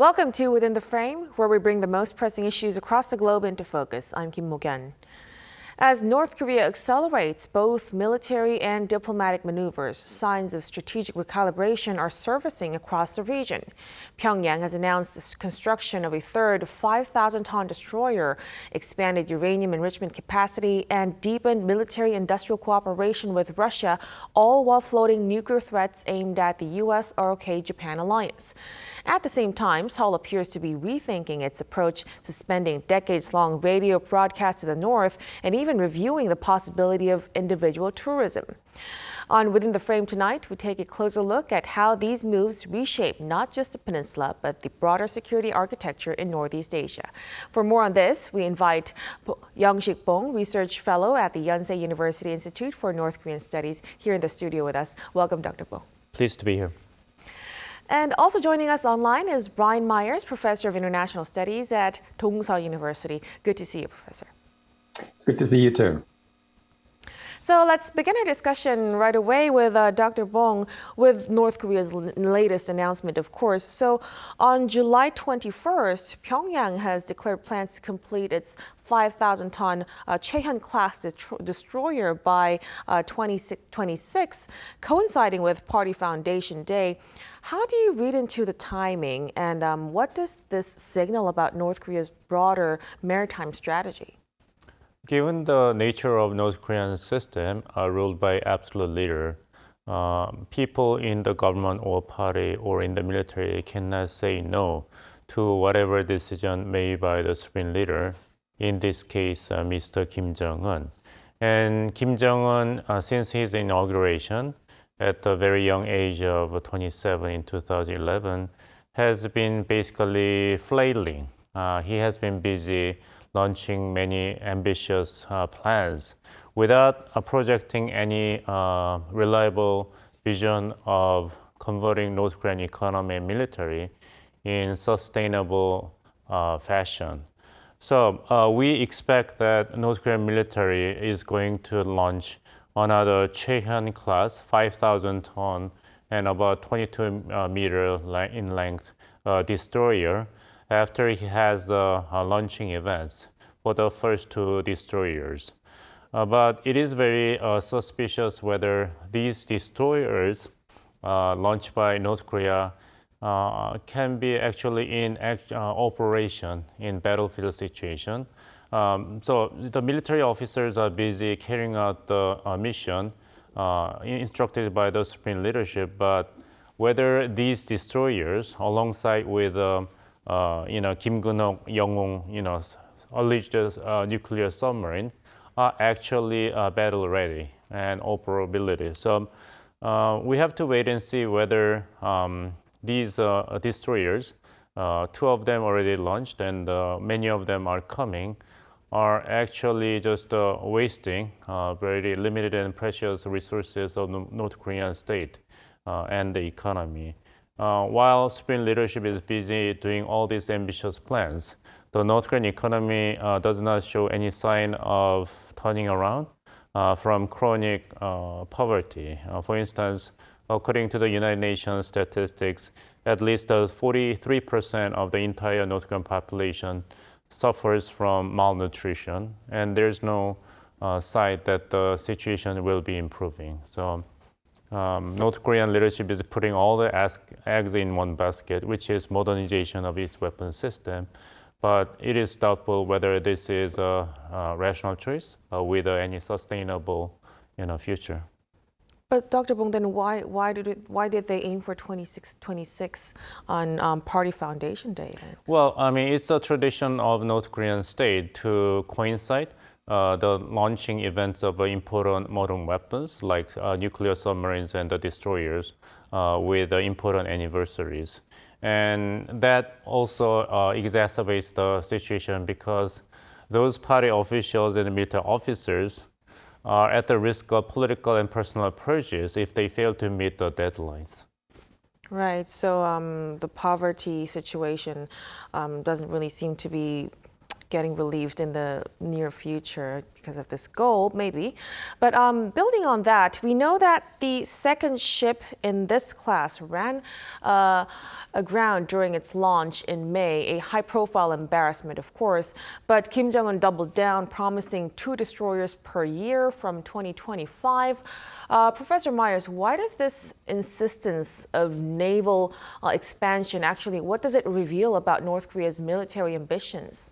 Welcome to Within the Frame, where we bring the most pressing issues across the globe into focus. I'm Kim Mok-yeon. As North Korea accelerates both military and diplomatic maneuvers, signs of strategic recalibration are surfacing across the region. Pyongyang has announced the construction of a third 5,000-ton destroyer, expanded uranium enrichment capacity, and deepened military-industrial cooperation with Russia, all while floating nuclear threats aimed at the U.S. ROK-Japan alliance. At the same time, Seoul appears to be rethinking its approach, suspending decades-long radio broadcasts to the north, and even reviewing the possibility of individual tourism. On Within the Frame tonight, we take a closer look at how these moves reshape not just the peninsula, but the broader security architecture in Northeast Asia. For more on this, we invite Young-Sik Bong, Research Fellow at the Yonsei University Institute for North Korean Studies, here in the studio with us. Welcome, Dr. Bong. Pleased to be here. And also joining us online is Brian Myers, Professor of International Studies at Dongseol University. Good to see you, Professor. It's good to see you too. So let's begin our discussion right away with Dr. Bong with North Korea's latest announcement, of course. So on July 21st, Pyongyang has declared plans to complete its 5,000-ton Chehan-class destroyer by 2026, coinciding with Party Foundation Day. How do you read into the timing, and what does this signal about North Korea's broader maritime strategy? Given the nature of North Korean system ruled by absolute leader, people in the government or party or in the military cannot say no to whatever decision made by the supreme leader, in this case, Mr. Kim Jong-un. And Kim Jong-un, since his inauguration at the very young age of 27 in 2011, has been basically flailing. He has been busy launching many ambitious plans without projecting any reliable vision of converting North Korean economy and military in sustainable fashion. So we expect that North Korean military is going to launch another Chehan class, 5,000 ton and about 22 meter in length destroyer, after he has the launching events for the first two destroyers. But it is very suspicious whether these destroyers launched by North Korea can be actually in operation in battlefield situation. So the military officers are busy carrying out the mission instructed by the supreme leadership, but whether these destroyers, alongside with Kim Gun-ok, Young-ung, alleged nuclear submarine, are actually battle ready and operability. So we have to wait and see whether these destroyers, two of them already launched and many of them are coming, are actually just wasting very limited and precious resources of the North Korean state and the economy. While Supreme leadership is busy doing all these ambitious plans, the North Korean economy does not show any sign of turning around from chronic poverty. For instance, according to the United Nations statistics, at least 43% of the entire North Korean population suffers from malnutrition, and there's no sign that the situation will be improving. So North Korean leadership is putting all the eggs in one basket, which is modernization of its weapon system. But it is doubtful whether this is a rational choice with any sustainable future. But Dr. Bong, then why did they aim for 26 on Party Foundation Day? Well, I mean, it's a tradition of North Korean state to coincide the launching events of important modern weapons like nuclear submarines and the destroyers with important anniversaries. And that also exacerbates the situation because those party officials and military officers are at the risk of political and personal purges if they fail to meet the deadlines. Right. So the poverty situation doesn't really seem to be getting relieved in the near future because of this goal, maybe. But building on that, we know that the second ship in this class ran aground during its launch in May, a high-profile embarrassment, of course. But Kim Jong-un doubled down, promising 2 destroyers per year from 2025. Professor Myers, why does this insistence of naval expansion actually, what does it reveal about North Korea's military ambitions?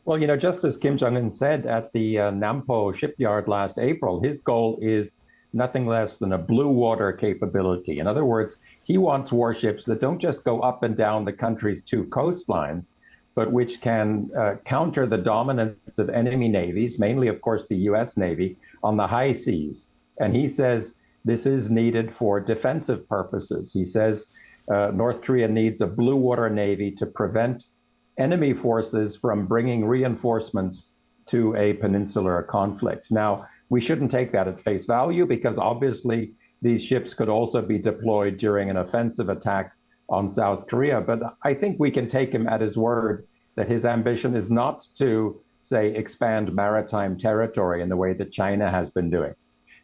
Well, you know, just as Kim Jong-un said at the Nampo shipyard last April, his goal is nothing less than a blue water capability. In other words, he wants warships that don't just go up and down the country's 2 coastlines, but which can counter the dominance of enemy navies, mainly, of course, the U.S. Navy, on the high seas. And he says this is needed for defensive purposes. He says North Korea needs a blue water navy to prevent enemy forces from bringing reinforcements to a peninsular conflict. Now, we shouldn't take that at face value because obviously these ships could also be deployed during an offensive attack on South Korea. But I think we can take him at his word that his ambition is not to, say, expand maritime territory in the way that China has been doing.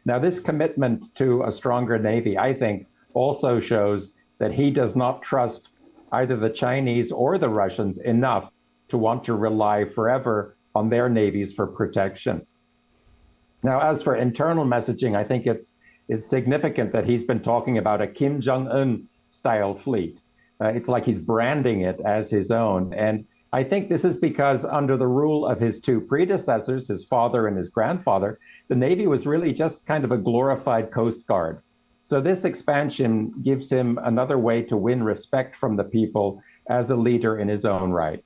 Now, this commitment to a stronger Navy, I think, also shows that he does not trust either the Chinese or the Russians enough to want to rely forever on their navies for protection. Now, as for internal messaging, I think it's significant that he's been talking about a Kim Jong-un style fleet. It's like he's branding it as his own. And I think this is because under the rule of his 2 predecessors, his father and his grandfather, the Navy was really just kind of a glorified Coast Guard. So this expansion gives him another way to win respect from the people as a leader in his own right.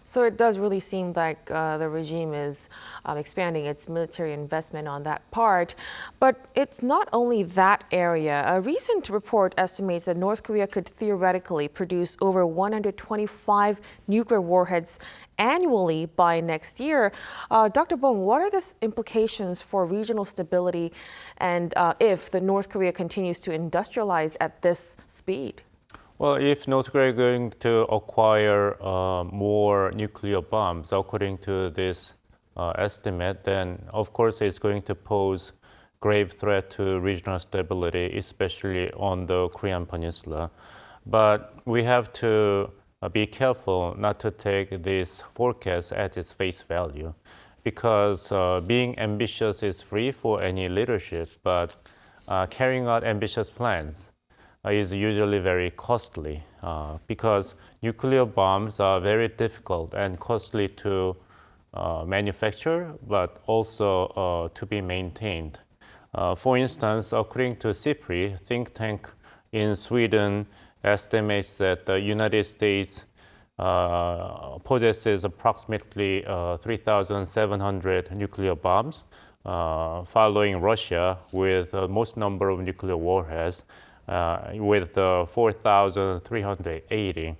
So it does really seem like the regime is expanding its military investment on that part. But it's not only that area. A recent report estimates that North Korea could theoretically produce over 125 nuclear warheads annually by next year. Dr. Bong, what are the implications for regional stability and if the North Korea continues to industrialize at this speed? Well, if North Korea is going to acquire more nuclear bombs, according to this estimate, then of course it's going to pose grave threat to regional stability, especially on the Korean Peninsula. But we have to be careful not to take this forecast at its face value, because being ambitious is free for any leadership, but carrying out ambitious plans is usually very costly because nuclear bombs are very difficult and costly to manufacture, but also to be maintained. For instance, according to SIPRI, think tank in Sweden estimates that the United States possesses approximately 3,700 nuclear bombs, following Russia with the most number of nuclear warheads, with 4,380.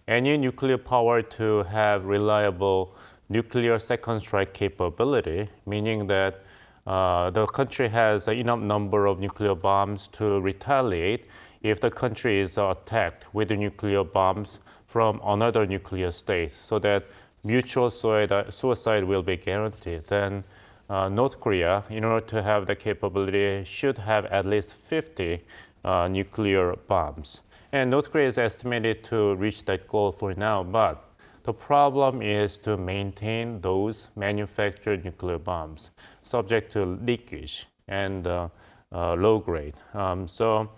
Any nuclear power to have reliable nuclear second strike capability, meaning that the country has enough number of nuclear bombs to retaliate if the country is attacked with the nuclear bombs from another nuclear state, so that mutual suicide will be guaranteed. Then North Korea, in order to have the capability, should have at least 50 nuclear bombs. And North Korea is estimated to reach that goal for now, but the problem is to maintain those manufactured nuclear bombs subject to leakage and low grade. So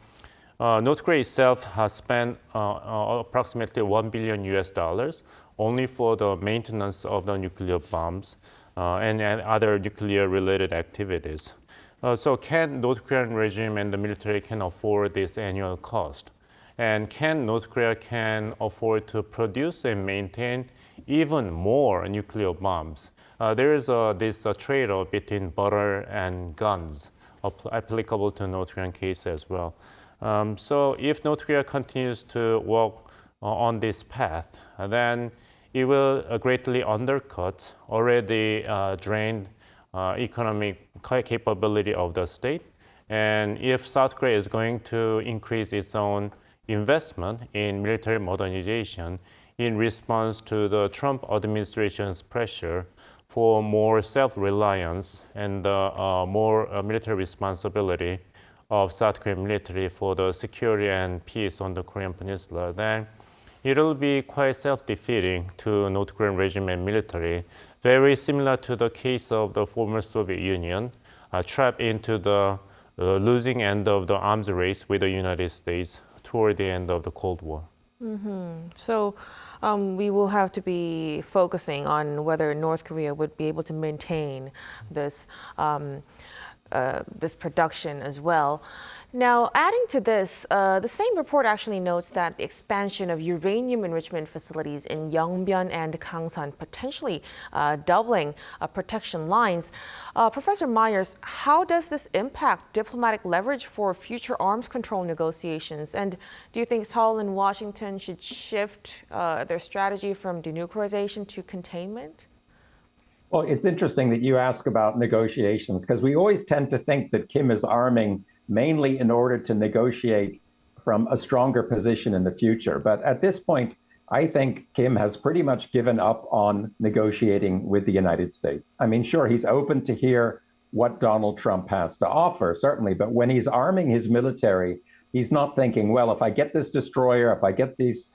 North Korea itself has spent approximately $1 billion only for the maintenance of the nuclear bombs and other nuclear related activities. So can North Korean regime and the military can afford this annual cost? And can North Korea can afford to produce and maintain even more nuclear bombs? There is this trade-off between butter and guns applicable to North Korean case as well. So if North Korea continues to walk on this path, then it will greatly undercut already drained economic capability of the state. And if South Korea is going to increase its own investment in military modernization in response to the Trump administration's pressure for more self-reliance and more military responsibility of South Korean military for the security and peace on the Korean Peninsula, then it will be quite self-defeating to North Korean regime and military, very similar to the case of the former Soviet Union, trapped into the losing end of the arms race with the United States toward the end of the Cold War. So we will have to be focusing on whether North Korea would be able to maintain this this production as well. Now, adding to this, the same report actually notes that the expansion of uranium enrichment facilities in Yeongbyon and Gangsan, potentially doubling protection lines. Professor Myers, how does this impact diplomatic leverage for future arms control negotiations? And do you think Seoul and Washington should shift their strategy from denuclearization to containment? Well, it's interesting that you ask about negotiations because we always tend to think that Kim is arming mainly in order to negotiate from a stronger position in the future. But at this point, I think Kim has pretty much given up on negotiating with the United States. I mean, sure, he's open to hear what Donald Trump has to offer, certainly. But when he's arming his military, he's not thinking, well, if I get this destroyer, if I get these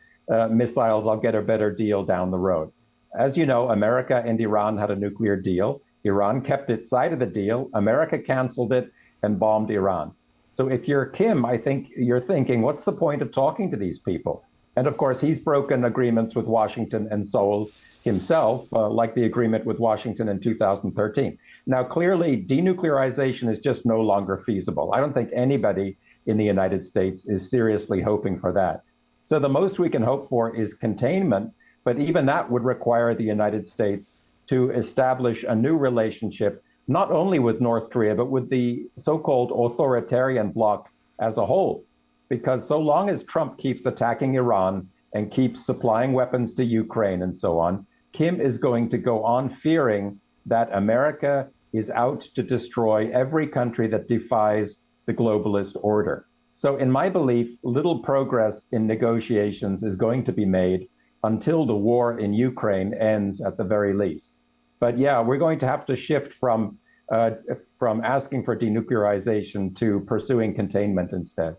missiles, I'll get a better deal down the road. As you know, America and Iran had a nuclear deal. Iran kept its side of the deal. America canceled it and bombed Iran. So if you're Kim, I think you're thinking, what's the point of talking to these people? And of course, he's broken agreements with Washington and Seoul himself, like the agreement with Washington in 2013. Now, clearly, denuclearization is just no longer feasible. I don't think anybody in the United States is seriously hoping for that. So the most we can hope for is containment. But even that would require the United States to establish a new relationship, not only with North Korea, but with the so-called authoritarian bloc as a whole. Because so long as Trump keeps attacking Iran and keeps supplying weapons to Ukraine and so on, Kim is going to go on fearing that America is out to destroy every country that defies the globalist order. So in my belief, little progress in negotiations is going to be made until the war in Ukraine ends at the very least. But yeah, we're going to have to shift from asking for denuclearization to pursuing containment instead.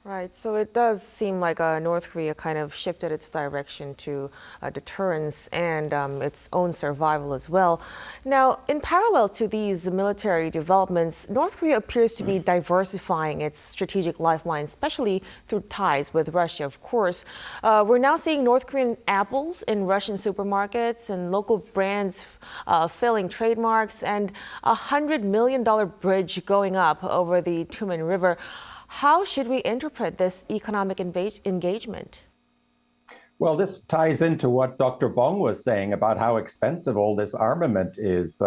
Right, so it does seem like North Korea kind of shifted its direction to deterrence and its own survival as well. Now, in parallel to these military developments, North Korea appears to be diversifying its strategic lifeline, especially through ties with Russia, of course. We're now seeing North Korean apples in Russian supermarkets and local brands filling trademarks and a $100 million bridge going up over the Tumen River. How should we interpret this economic engagement? Well, this ties into what Dr. Bong was saying about how expensive all this armament is.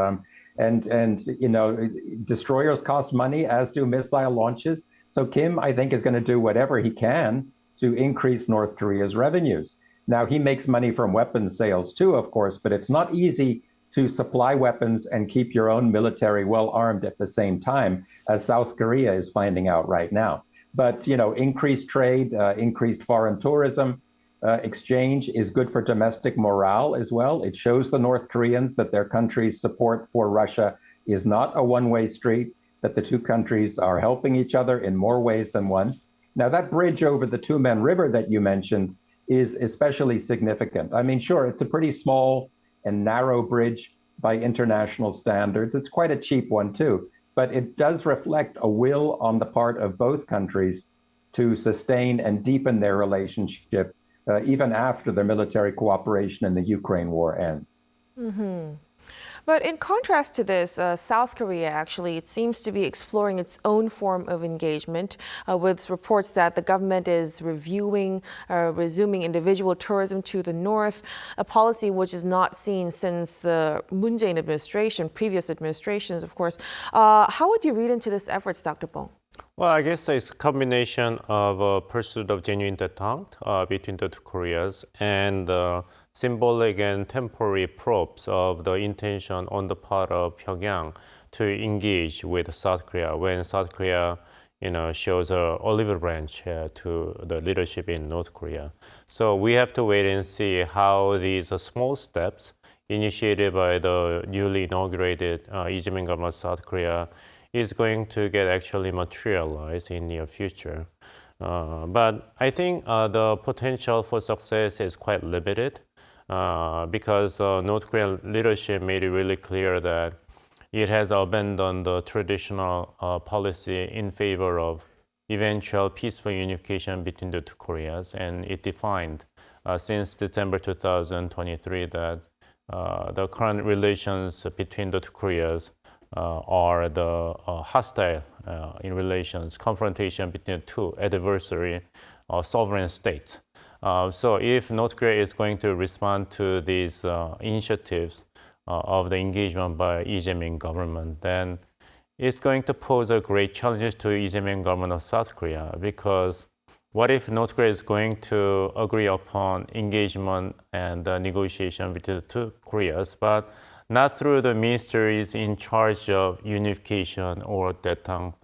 And you know, destroyers cost money, as do missile launches. So Kim, I think, is going to do whatever he can to increase North Korea's revenues. Now, he makes money from weapons sales too, of course, but it's not easy to supply weapons and keep your own military well armed at the same time, as South Korea is finding out right now. But, you know, increased trade, increased foreign tourism, exchange is good for domestic morale as well. It shows the North Koreans that their country's support for Russia is not a one-way street, that the two countries are helping each other in more ways than one. Now, that bridge over the Tumen River that you mentioned is especially significant. I mean, sure, it's a pretty small and narrow bridge by international standards. It's quite a cheap one too, but it does reflect a will on the part of both countries to sustain and deepen their relationship even after their military cooperation in the Ukraine war ends. But in contrast to this, South Korea actually, it seems to be exploring its own form of engagement with reports that the government is reviewing, resuming individual tourism to the north, a policy which is not seen since the Moon Jae-in administration, previous administrations, of course. How would you read into this efforts, Dr. Bong? Well, I guess it's a combination of a pursuit of genuine détente between the two Koreas and symbolic and temporary proofs of the intention on the part of Pyongyang to engage with South Korea when South Korea, you know, shows a olive branch to the leadership in North Korea. So we have to wait and see how these small steps initiated by the newly inaugurated Lee Jae-min government of South Korea is going to get actually materialized in near future. But I think the potential for success is quite limited because North Korean leadership made it really clear that it has abandoned the traditional policy in favor of eventual peaceful unification between the two Koreas, and it defined since December 2023 that the current relations between the two Koreas are the hostile in relations, confrontation between two adversary sovereign states. So if North Korea is going to respond to these initiatives of the engagement by Lee Jae-myung government, then it's going to pose a great challenge to Lee Jae-myung government of South Korea, because what if North Korea is going to agree upon engagement and negotiation between the two Koreas, but not through the ministries in charge of unification or detente,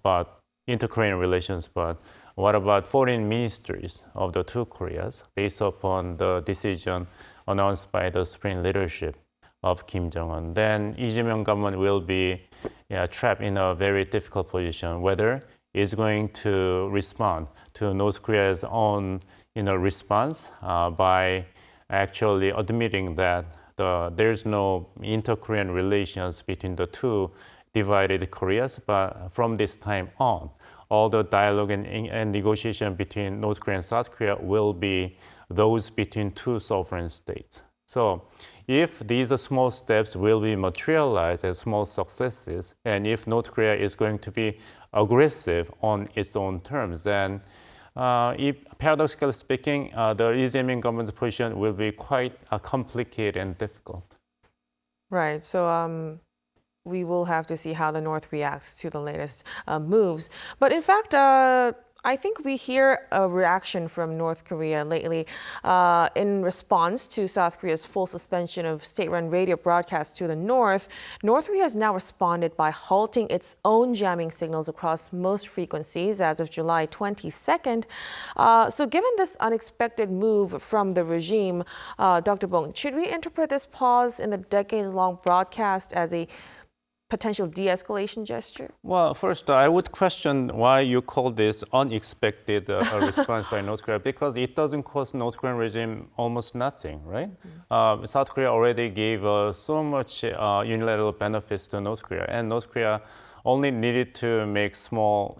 but inter-Korean relations, but what about foreign ministries of the two Koreas based upon the decision announced by the supreme leadership of Kim Jong-un? Then Lee Jae-myung government will be trapped in a very difficult position, whether it's going to respond to North Korea's own response by actually admitting that there's no inter-Korean relations between the two divided Koreas, but from this time on, all the dialogue and negotiation between North Korea and South Korea will be those between two sovereign states. So if these small steps will be materialized as small successes, and if North Korea is going to be aggressive on its own terms, then paradoxically speaking, the Lee Jae-myung government's position will be quite complicated and difficult. Right. So we will have to see how the North reacts to the latest moves. But in fact, I think we hear a reaction from North Korea lately in response to South Korea's full suspension of state-run radio broadcasts to the North. North Korea has now responded by halting its own jamming signals across most frequencies as of July 22nd. So given this unexpected move from the regime, Dr. Bong, should we interpret this pause in the decades-long broadcast as a potential de-escalation gesture? Well, first, I would question why you call this unexpected response by North Korea, because it doesn't cost North Korean regime almost nothing, right? South Korea already gave so much unilateral benefits to North Korea, and North Korea only needed to make small,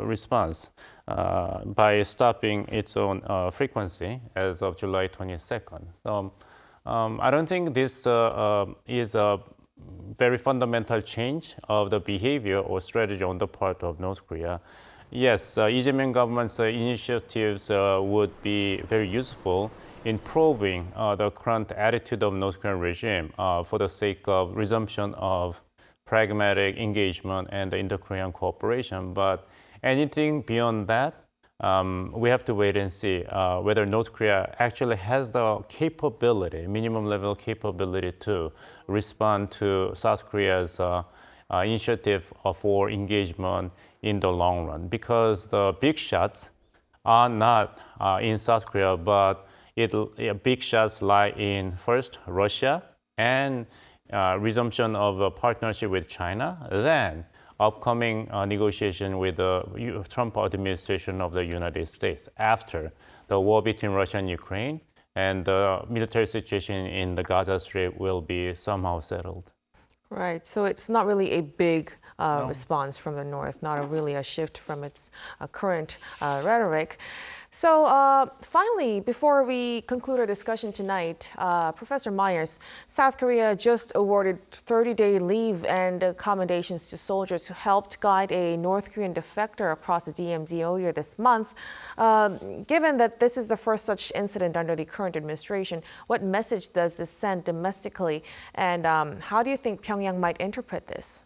response by stopping its own frequency as of July 22nd. So I don't think this is a very fundamental change of the behavior or strategy on the part of North Korea. Yes, Lee Jae-myung government's initiatives would be very useful in probing the current attitude of North Korean regime for the sake of resumption of pragmatic engagement and inter-Korean cooperation. But anything beyond that, we have to wait and see whether North Korea actually has the capability, minimum level capability to respond to South Korea's initiative for engagement in the long run. Because the big shots are not in South Korea, but big shots lie in first Russia and resumption of a partnership with China, then upcoming negotiation with the Trump administration of the United States after the war between Russia and Ukraine, and the military situation in the Gaza Strip will be somehow settled. Right. So it's not really a big response from the North, not really a shift from its current rhetoric. So finally, before we conclude our discussion tonight, Professor Myers, South Korea just awarded 30-day leave and commendations to soldiers who helped guide a North Korean defector across the DMZ earlier this month. Given that this is the first such incident under the current administration, what message does this send domestically, and how do you think Pyongyang might interpret this?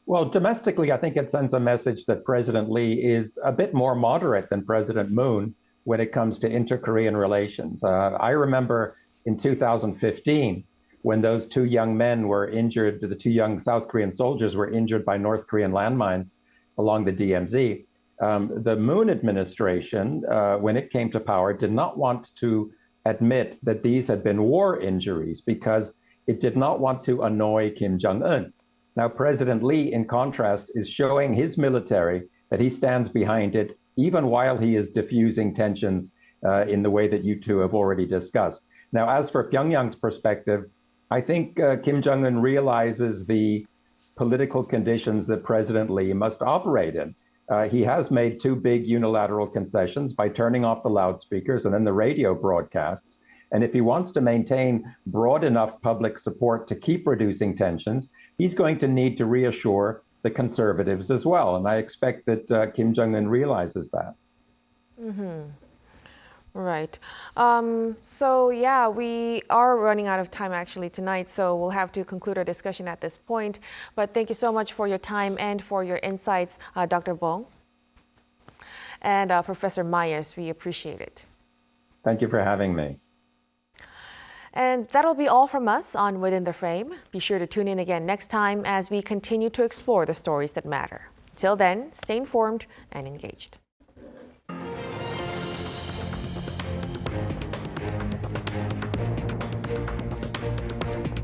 Well, domestically, I think it sends a message that President Lee is a bit more moderate than President Moon when it comes to inter-Korean relations. I remember in 2015, when those two young men were injured, the two young South Korean soldiers were injured by North Korean landmines along the DMZ. The Moon administration, when it came to power, did not want to admit that these had been war injuries because it did not want to annoy Kim Jong-un. Now, President Lee, in contrast, is showing his military that he stands behind it, even while he is diffusing tensions in the way that you two have already discussed. Now, as for Pyongyang's perspective, I think Kim Jong-un realizes the political conditions that President Lee must operate in. He has made two big unilateral concessions by turning off the loudspeakers and then the radio broadcasts. And if he wants to maintain broad enough public support to keep reducing tensions, he's going to need to reassure the conservatives as well. And I expect that Kim Jong-un realizes that. Right. So yeah, we are running out of time actually tonight, so we'll have to conclude our discussion at this point. But thank you so much for your time and for your insights, Dr. Bong and Professor Myers. We appreciate it. Thank you for having me. And that'll be all from us on Within the Frame. Be sure to tune in again next time as we continue to explore the stories that matter. Till then, stay informed and engaged.